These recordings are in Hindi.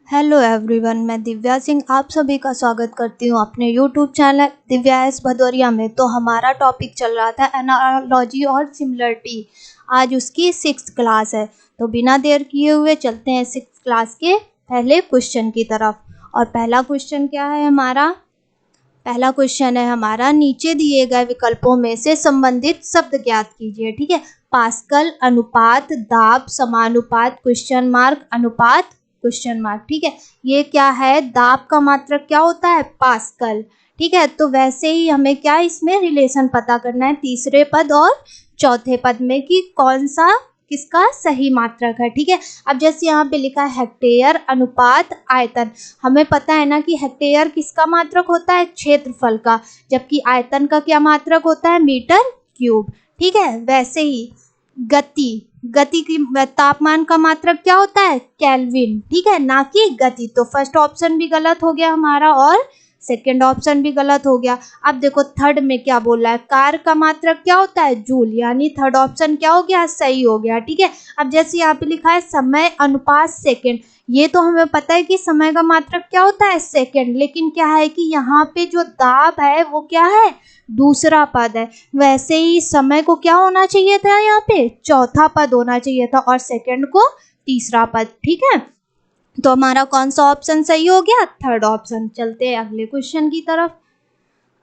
हेलो एवरीवन, मैं दिव्या सिंह आप सभी का स्वागत करती हूँ अपने YouTube channel Divya S Bhadauria में। तो हमारा टॉपिक चल रहा था एनालॉजी और सिमिलरिटी। आज उसकी 6th क्लास है, तो बिना देर किए हुए चलते हैं 6th क्लास के पहले क्वेश्चन की तरफ। और पहला क्वेश्चन क्या है हमारा? पहला क्वेश्चन है हमारा, नीचे दिए गए विकल्पों में से संबंधित शब्द ज्ञात कीजिए। ठीक है, पास्कल, अनुपात, दाब, समानुपात, क्वेश्चन मार्क, अनुपात, क्वेश्चन मार्क। ठीक है, ये क्या है? दाब का मात्रक क्या होता है? पास्कल। ठीक है, तो वैसे ही हमें क्या इसमें रिलेशन पता करना है तीसरे पद और चौथे पद में कि कौन सा किसका सही मात्रक है। ठीक है, अब जैसे यहाँ पे लिखा है हेक्टेयर, अनुपात, आयतन। हमें पता है ना कि हेक्टेयर किसका मात्रक होता है? क्षेत्रफल का, जबकि आयतन का क्या मात्रक होता है? Metre cube. ठीक है, वैसे ही गति की तापमान का मात्रक क्या होता है? केल्विन। ठीक है, ना कि गति। तो फर्स्ट ऑप्शन भी गलत हो गया हमारा और सेकेंड ऑप्शन भी गलत हो गया। अब देखो थर्ड में क्या बोल रहा है? कार का मात्रक क्या होता है? जूल, यानी थर्ड ऑप्शन क्या हो गया? सही हो गया। ठीक है, अब जैसे यहाँ पे लिखा है समय अनुपात सेकेंड, ये तो हमें पता है कि समय का मात्रक क्या होता है? सेकेंड। लेकिन क्या है कि यहाँ पे जो दाब है वो क्या है? दूसरा पद है। वैसे ही समय को क्या होना चाहिए था? यहाँ पे चौथा पद होना चाहिए था और सेकेंड को तीसरा पद। ठीक है, तो हमारा कौन सा ऑप्शन सही हो गया? Third option. चलते हैं अगले क्वेश्चन की तरफ।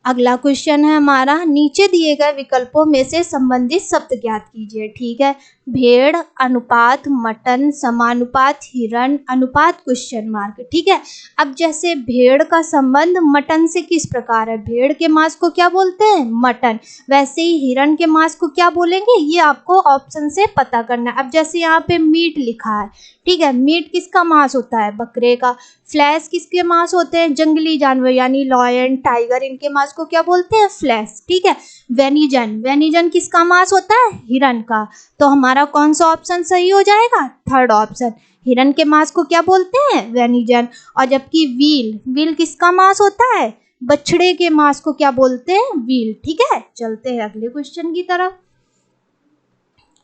अगला क्वेश्चन है हमारा, नीचे दिए गए विकल्पों में से संबंधित शब्द ज्ञात कीजिए। ठीक है, भेड़, अनुपात, मटन, समानुपात, हिरण, अनुपात, क्वेश्चन मार्क। ठीक है, अब जैसे भेड़ का संबंध मटन से किस प्रकार है? भेड़ के मांस को क्या बोलते हैं? मटन। वैसे ही हिरण के मांस को क्या बोलेंगे? ये आपको ऑप्शन से पता करना है। अब जैसे यहाँ पे मीट लिखा है, ठीक है, मीट किसका मांस होता है? बकरे का। फ्लैश किसके मांस होते हैं? जंगली जानवर यानी लॉयन, टाइगर, इनके मांस को क्या बोलते हैं? फ्लैश। ठीक है, वेनिजन किसका मांस होता है? हिरन का। तो हमारा कौन सा ऑप्शन सही हो जाएगा? Third option. हिरन के मांस को क्या बोलते हैं? वेनिजन। और जबकि व्हील किसका मांस होता है? बछड़े के मांस को क्या बोलते हैं? व्हील। ठीक है, चलते हैं अगले क्वेश्चन की तरफ।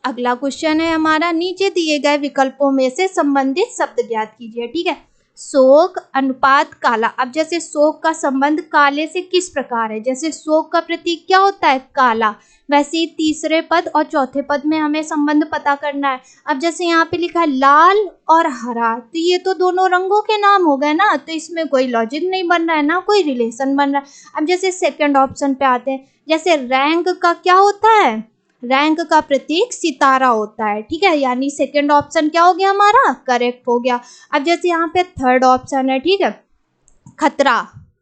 अगला क्वेश्चन है हमारा, नीचे दिए गए विकल्पों में से संबंधित शब्द ज्ञात कीजिए। ठीक है, शोक, अनुपात, काला। अब जैसे शोक का संबंध काले से किस प्रकार है? जैसे शोक का प्रतीक क्या होता है? काला। वैसे ही तीसरे पद और चौथे पद में हमें संबंध पता करना है। अब जैसे यहाँ पे लिखा है लाल और हरा, तो ये तो दोनों रंगों के नाम हो गए ना, तो इसमें कोई लॉजिक नहीं बन रहा है ना कोई रिलेशन बन रहा है। अब जैसे सेकंड ऑप्शन पे आते हैं, जैसे रैंक का क्या होता है? रैंक का प्रतीक सितारा होता है। ठीक है, यानी सेकंड ऑप्शन क्या हो गया हमारा? करेक्ट हो गया। अब जैसे यहाँ पे थर्ड ऑप्शन है, ठीक है, खतरा,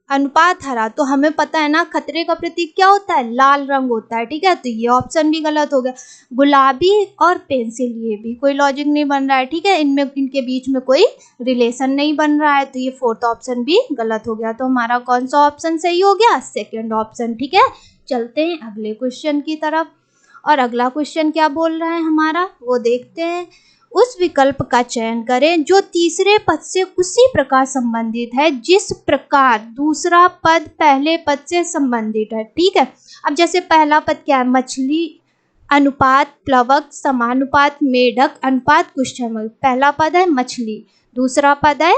अनुपात, हरा, तो हमें पता है ना खतरे का प्रतीक क्या होता है? लाल रंग होता है। ठीक है, तो ये ऑप्शन भी गलत हो गया। गुलाबी और पेंसिल, ये भी कोई लॉजिक नहीं बन रहा है। ठीक है, इनमें इनके बीच में कोई रिलेशन नहीं बन रहा है, तो ये फोर्थ ऑप्शन भी गलत हो गया। तो हमारा कौन सा ऑप्शन सही हो गया? Second option. ठीक है, चलते हैं अगले क्वेश्चन की तरफ। और अगला क्वेश्चन क्या बोल रहा है हमारा, वो देखते हैं। उस विकल्प का चयन करें जो तीसरे पद से उसी प्रकार संबंधित है जिस प्रकार दूसरा पद पहले पद से संबंधित है। ठीक है, अब जैसे पहला पद क्या है? मछली, अनुपात, प्लवक, समानुपात, मेढक, अनुपात, क्वेश्चन मार्क। पहला पद है मछली, दूसरा पद है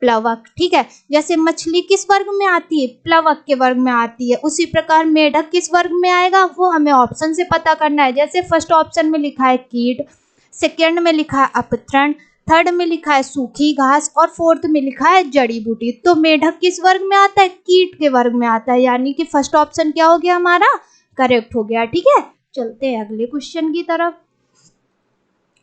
प्लवक। ठीक है, जैसे मछली किस वर्ग में आती है? प्लवक के वर्ग में आती है। उसी प्रकार मेढक किस वर्ग में आएगा? वो हमें ऑप्शन से पता करना है। जैसे फर्स्ट ऑप्शन में लिखा है कीट, सेकेंड में लिखा है अपतरण, थर्ड में लिखा है सूखी घास और फोर्थ में लिखा है जड़ी बूटी। तो मेढक किस वर्ग में आता है? कीट के वर्ग में आता है, यानी कि फर्स्ट ऑप्शन क्या हो गया हमारा? करेक्ट हो गया। ठीक है, चलते हैं अगले क्वेश्चन की तरफ।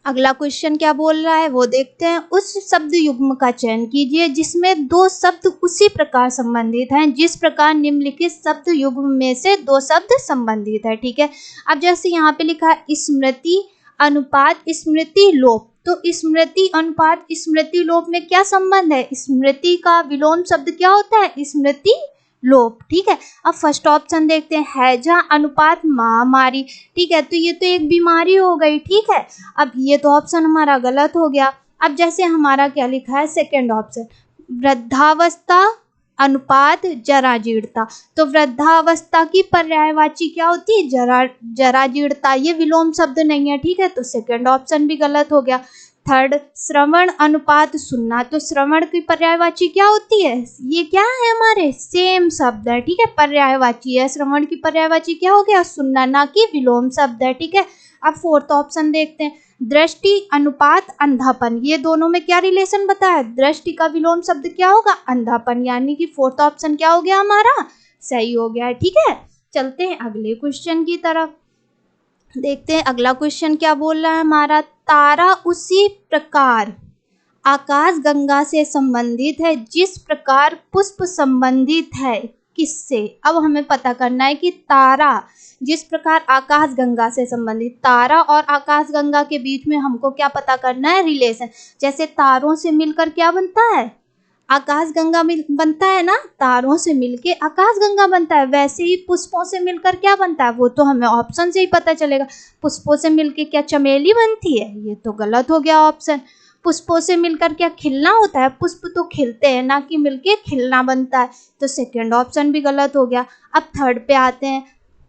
अगला क्वेश्चन क्या बोल रहा है वो देखते हैं। उस शब्द युग्म का चयन कीजिए जिसमें दो शब्द उसी प्रकार संबंधित हैं जिस प्रकार निम्नलिखित शब्द युग्म में से दो शब्द संबंधित है। ठीक है, अब जैसे यहाँ पे लिखा है स्मृति, अनुपात, स्मृति, लोप। तो स्मृति, अनुपात, स्मृति, लोप में क्या संबंध है? स्मृति का विलोम शब्द क्या होता है? स्मृति लोप। ठीक है, अब फर्स्ट ऑप्शन देखते हैं, हैजा, अनुपात, महामारी। ठीक है, तो ये तो एक बीमारी हो गई। ठीक है, अब ये तो ऑप्शन हमारा गलत हो गया। अब जैसे हमारा क्या लिखा है? सेकंड ऑप्शन, वृद्धावस्था, अनुपात, जराजीर्णता। तो वृद्धावस्था की पर्यायवाची क्या होती है? जराजीर्णता। ये विलोम शब्द नहीं है। ठीक है, तो सेकंड ऑप्शन भी गलत हो गया। थर्ड, श्रवण अनुपात सुनना, तो श्रवण की पर्यायवाची क्या होती है? ये क्या है हमारे सेम शब्द है, ठीक है, पर्यायवाची है। श्रवण की पर्यायवाची क्या हो गया? सुनना, ना कि विलोम शब्द है, ठीक है। अब फोर्थ ऑप्शन देखते हैं, दृष्टि अनुपात अंधापन, ये दोनों में क्या रिलेशन बताया? दृष्टि का विलोम शब्द क्या होगा? अंधापन, यानी कि फोर्थ ऑप्शन क्या हो गया हमारा? सही हो गया, ठीक है। चलते हैं अगले क्वेश्चन की तरफ, देखते हैं अगला क्वेश्चन क्या बोल रहा है हमारा। तारा उसी प्रकार आकाश गंगा से संबंधित है जिस प्रकार पुष्प संबंधित है किससे? अब हमें पता करना है कि तारा जिस प्रकार आकाश गंगा से संबंधित, तारा और आकाश गंगा के बीच में हमको क्या पता करना है? रिलेशन। जैसे तारों से मिलकर क्या बनता है? आकाश गंगा बनता है ना, तारों से मिलके आकाश गंगा बनता है। वैसे ही पुष्पों से मिलकर क्या बनता है? वो तो हमें ऑप्शन से ही पता चलेगा। पुष्पों से मिलके क्या चमेली बनती है? ये तो गलत हो गया ऑप्शन। पुष्पों से मिलकर क्या खिलना होता है? पुष्प तो खिलते हैं, ना कि मिलके खिलना बनता है, तो सेकंड ऑप्शन भी गलत हो गया। अब थर्ड पे आते हैं,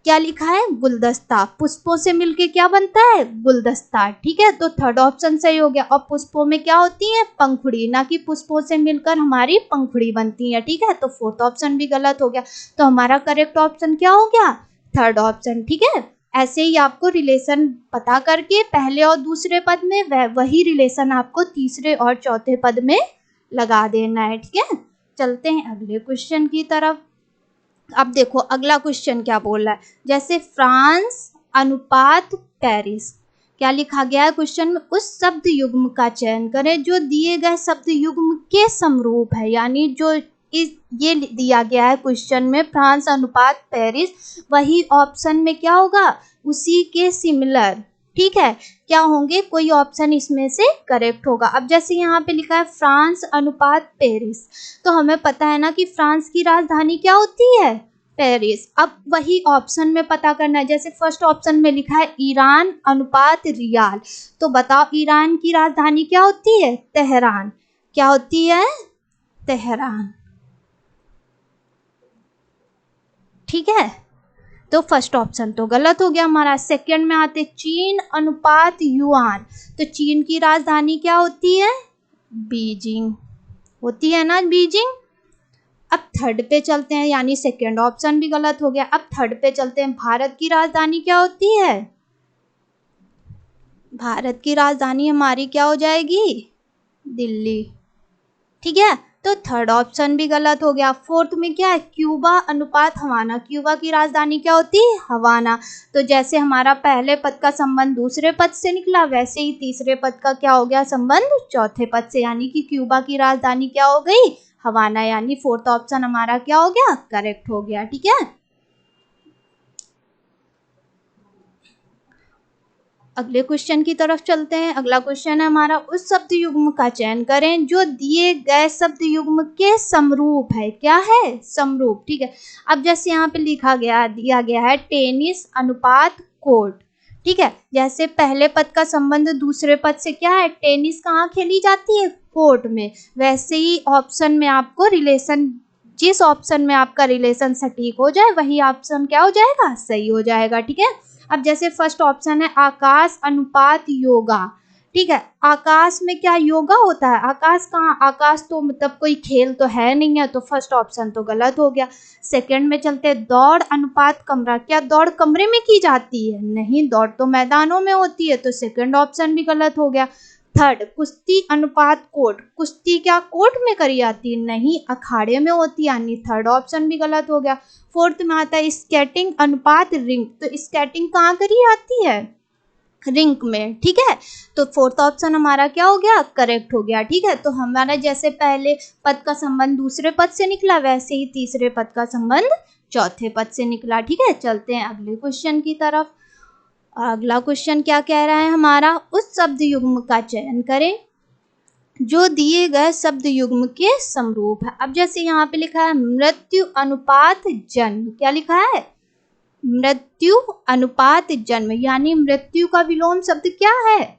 क्या लिखा है? गुलदस्ता, पुष्पों से मिलके क्या बनता है? गुलदस्ता, ठीक है, तो थर्ड ऑप्शन सही हो गया। और पुष्पों में क्या होती है? पंखुड़ी, ना कि पुष्पों से मिलकर हमारी पंखुड़ी बनती है, ठीक है, तो फोर्थ ऑप्शन भी गलत हो गया। तो हमारा करेक्ट ऑप्शन क्या हो गया? थर्ड ऑप्शन, ठीक है। ऐसे ही आपको रिलेशन पता करके पहले और दूसरे पद में वही रिलेशन आपको तीसरे और चौथे पद में लगा देना है, ठीक है। चलते हैं अगले क्वेश्चन की तरफ। अब देखो अगला क्वेश्चन क्या बोल रहा है, जैसे फ्रांस अनुपात पेरिस, क्या लिखा गया है क्वेश्चन में? उस शब्द युग्म का चयन करें जो दिए गए शब्द युग्म के समरूप है, यानी जो ये दिया गया है क्वेश्चन में फ्रांस अनुपात पेरिस, वही ऑप्शन में क्या होगा? उसी के सिमिलर, ठीक है, क्या होंगे? कोई ऑप्शन इसमें से करेक्ट होगा। अब जैसे यहाँ पे लिखा है फ्रांस अनुपात पेरिस, तो हमें पता है ना कि फ्रांस की राजधानी क्या होती है? पेरिस। अब वही ऑप्शन में पता करना है, जैसे फर्स्ट ऑप्शन में लिखा है ईरान अनुपात रियाल, तो बताओ ईरान की राजधानी क्या होती है? तेहरान, क्या होती है? तेहरान, ठीक है, तो फर्स्ट ऑप्शन तो गलत हो गया हमारा। सेकंड में आते चीन अनुपात युआन, तो चीन की राजधानी क्या होती है? बीजिंग, होती है ना बीजिंग। अब थर्ड पे चलते हैं, यानी सेकंड ऑप्शन भी गलत हो गया। अब थर्ड पे चलते हैं, भारत की राजधानी क्या होती है? भारत की राजधानी हमारी क्या हो जाएगी? दिल्ली, ठीक है, तो थर्ड ऑप्शन भी गलत हो गया। फोर्थ में क्या है? क्यूबा अनुपात हवाना, क्यूबा की राजधानी क्या होती है? हवाना, तो जैसे हमारा पहले पद का संबंध दूसरे पद से निकला, वैसे ही तीसरे पद का क्या हो गया? संबंध चौथे पद से, यानी कि क्यूबा की राजधानी क्या हो गई? हवाना, यानी फोर्थ ऑप्शन हमारा क्या हो गया? करेक्ट हो गया, ठीक है। अगले क्वेश्चन की तरफ चलते हैं। अगला क्वेश्चन है हमारा, उस शब्द युग्म का चयन करें जो दिए गए शब्द युग्म के समरूप है। क्या है? समरूप, ठीक है। अब जैसे यहाँ पे लिखा गया दिया गया है टेनिस अनुपात कोर्ट, ठीक है, जैसे पहले पद का संबंध दूसरे पद से क्या है? टेनिस कहाँ खेली जाती है? कोर्ट में, वैसे ही ऑप्शन में आपको रिलेशन, जिस ऑप्शन में आपका रिलेशन सटीक हो जाए वही ऑप्शन क्या हो जाएगा? सही हो जाएगा, ठीक है। अब जैसे फर्स्ट ऑप्शन है आकाश अनुपात योगा, ठीक है, आकाश में क्या योगा होता है? आकाश कहाँ? आकाश तो मतलब कोई खेल तो है नहीं है, तो फर्स्ट ऑप्शन तो गलत हो गया। सेकंड में चलते हैं, दौड़ अनुपात कमरा, क्या दौड़ कमरे में की जाती है? नहीं, दौड़ तो मैदानों में होती है, तो सेकंड ऑप्शन भी गलत हो गया। थर्ड, कुश्ती अनुपात कोर्ट, कुश्ती क्या कोर्ट में करी जाती है? नहीं, अखाड़े में होती है, यानी थर्ड ऑप्शन भी गलत हो गया। फोर्थ में आता है स्केटिंग अनुपात रिंग, तो स्केटिंग कहाँ करी जाती है? रिंक में, ठीक है, तो फोर्थ ऑप्शन हमारा क्या हो गया? करेक्ट हो गया, ठीक है। तो हमारा जैसे पहले पद का संबंध दूसरे पद से निकला, वैसे ही तीसरे पद का संबंध चौथे पद से निकला, ठीक है। चलते हैं अगले क्वेश्चन की तरफ। अगला क्वेश्चन क्या कह रहा है हमारा, उस शब्द युग्म का चयन करें जो दिए गए शब्द युग्म के समरूप है। अब जैसे यहाँ पे लिखा है मृत्यु अनुपात जन्म, क्या लिखा है? मृत्यु अनुपात जन्म, यानी मृत्यु का विलोम शब्द क्या है?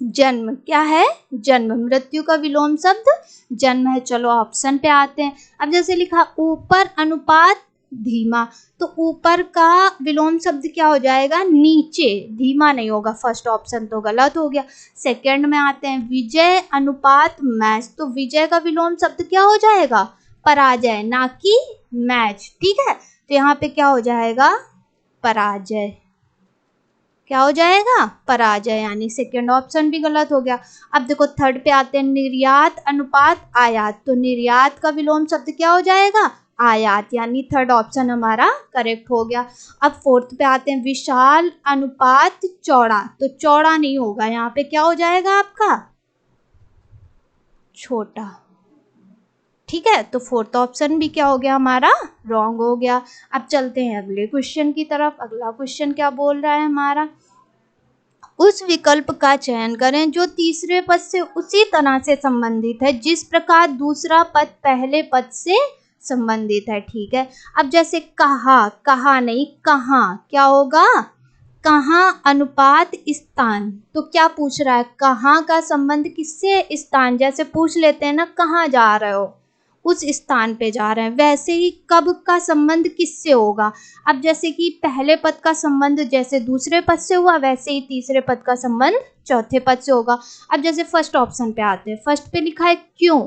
जन्म, क्या है? जन्म, मृत्यु का विलोम शब्द जन्म है। चलो ऑप्शन पे आते हैं। अब जैसे लिखा ऊपर अनुपात धीमा। तो ऊपर का विलोम शब्द क्या हो जाएगा, नीचे, धीमा नहीं होगा, फर्स्ट ऑप्शन तो गलत हो गया। सेकंड में आते हैं, विजय अनुपात मैच, तो विजय का विलोम शब्द क्या हो जाएगा, पराजय, ना कि मैच, ठीक है। तो यहाँ पे क्या हो जाएगा, पराजय, क्या हो जाएगा, पराजय, यानी सेकंड ऑप्शन भी गलत हो गया। अब देखो थर्ड पे आते हैं, निर्यात अनुपात आयात, तो निर्यात का विलोम शब्द क्या हो जाएगा, आयात, यानी थर्ड ऑप्शन हमारा करेक्ट हो गया। अब फोर्थ पे आते हैं, विशाल अनुपात चौड़ा, तो चौड़ा नहीं होगा, यहाँ पे क्या हो जाएगा आपका, छोटा, ठीक है। तो फोर्थ ऑप्शन भी क्या हो गया हमारा, रॉन्ग हो गया। अब चलते हैं अगले क्वेश्चन की तरफ। अगला क्वेश्चन क्या बोल रहा है हमारा, उस विकल्प का चयन करें जो तीसरे पद से उसी तरह से संबंधित है जिस प्रकार दूसरा पद पहले पद से संबंधित है, ठीक है। अब जैसे कहा, कहा नहीं कहाँ, क्या होगा, कहाँ अनुपात स्थान, तो क्या पूछ रहा है, कहाँ का संबंध किससे, स्थान, जैसे पूछ लेते हैं ना कहाँ जा रहे हो, उस स्थान पे जा रहे हैं, वैसे ही कब का संबंध किससे होगा। अब जैसे कि पहले पद का संबंध जैसे दूसरे पद से हुआ, वैसे ही तीसरे पद का संबंध चौथे पद से होगा। अब जैसे फर्स्ट ऑप्शन पे आते हैं, फर्स्ट पे लिखा है क्यों,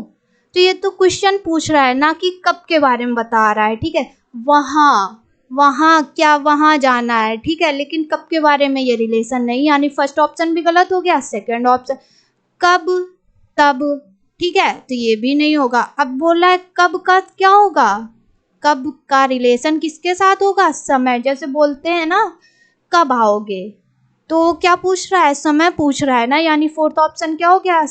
तो ये तो क्वेश्चन पूछ रहा है ना कि कब के बारे में बता रहा है, ठीक है। वहाँ, वहाँ क्या, वहाँ जाना है, ठीक है, लेकिन कब के बारे में ये रिलेशन नहीं, यानी फर्स्ट ऑप्शन भी गलत हो गया। सेकंड ऑप्शन कब, तब, ठीक है, तो ये भी नहीं होगा। अब बोला है कब का क्या होगा, कब का रिलेशन किसके साथ होगा, समय, जैसे बोलते हैं ना कब आओगे, तो क्या पूछ रहा है, समय पूछ रहा है ना, यानी फोर्थ ऑप्शन क्या हो गया,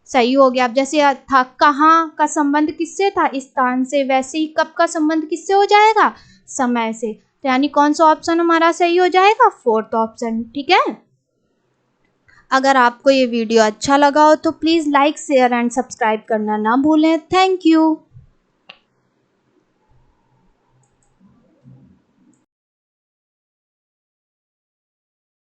सही हो गया। अब जैसे था कहाँ का संबंध किससे था, स्थान से, वैसे ही कब का संबंध किससे हो जाएगा, समय से, तो यानी कौन सा ऑप्शन हमारा सही हो जाएगा, फोर्थ ऑप्शन, ठीक है। अगर आपको ये वीडियो अच्छा लगा हो तो please like share and subscribe करना ना भूलें। Thank you.